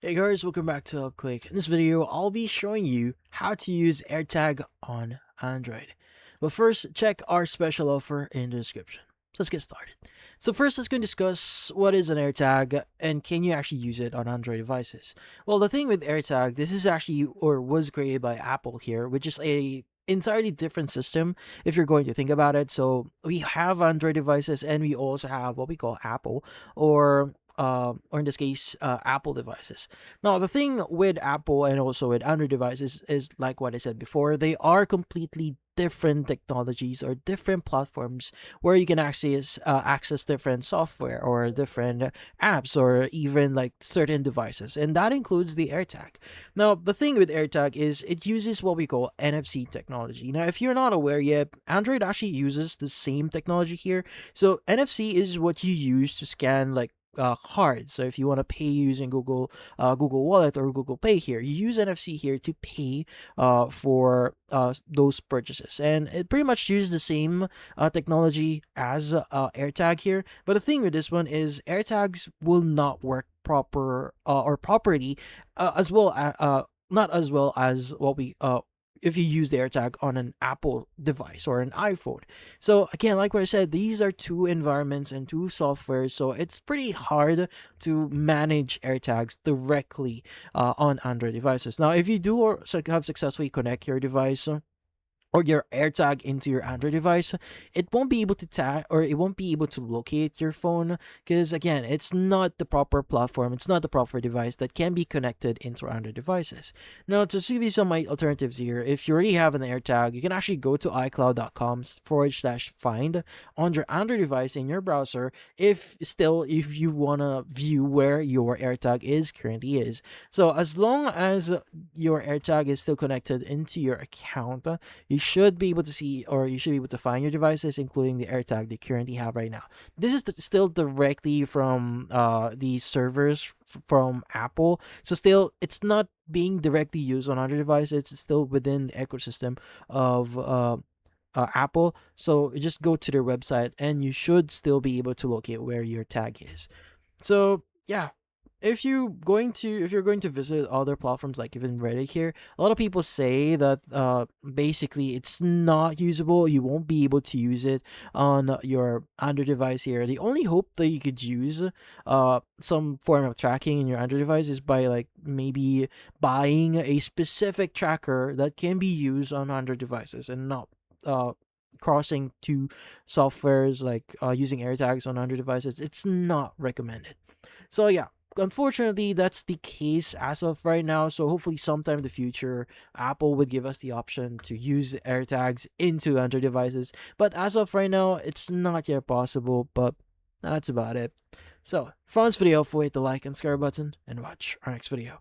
Hey guys, welcome back to Up Quick. In this video, I'll be showing you how to use AirTag on Android. But first, check our special offer in the description. So let's get started. So first, let's go and discuss what is an AirTag and can you actually use it on Android devices. Well, the thing with AirTag, this is actually or was created by Apple here, which is a entirely different system if you're going to think about it. So we have Android devices and we also have what we call Apple or in this case, Apple devices. Now, the thing with Apple and also with Android devices is like what I said before, they are completely different technologies or different platforms where you can access different software or different apps or even like certain devices, and that includes the AirTag. Now, the thing with AirTag is it uses what we call NFC technology. Now, if you're not aware yet, Android actually uses the same technology here. So NFC is what you use to scan like cards. So if you want to pay using Google Wallet or Google Pay here, you use NFC here to pay for those purchases, and it pretty much uses the same technology as AirTag here. But the thing with this one is AirTags will not work properly as well not as well as what we if you use the AirTag on an Apple device or an iPhone. So again, like what I said, these are two environments and two softwares, so it's pretty hard to manage AirTags directly on Android devices. Now, if you do have successfully connect your device or your AirTag into your Android device, it won't be able to tag or it won't be able to locate your phone because again, it's not the proper platform, it's not the proper device that can be connected into Android devices. Now, to give you some alternatives here, if you already have an AirTag, you can actually go to iCloud.com/find on your Android device in your browser if you wanna view where your AirTag currently is. So as long as your AirTag is still connected into your account, you should be able to see or you should be able to find your devices, including the AirTag they currently have right now. This is still directly from the servers from Apple. So still, it's not being directly used on other devices. It's still within the ecosystem of Apple. So you just go to their website and you should still be able to locate where your tag is. So yeah, if you're going to visit other platforms like even Reddit here, a lot of people say that basically it's not usable. You won't be able to use it on your Android device here. The only hope that you could use some form of tracking in your Android device is by like maybe buying a specific tracker that can be used on Android devices and not crossing to softwares like using AirTags on Android devices. It's not recommended. So yeah, unfortunately, that's the case as of right now. So hopefully, sometime in the future, Apple would give us the option to use AirTags into Android devices. But as of right now, it's not yet possible. But that's about it. So, for this video, hit the like and subscribe button and watch our next video.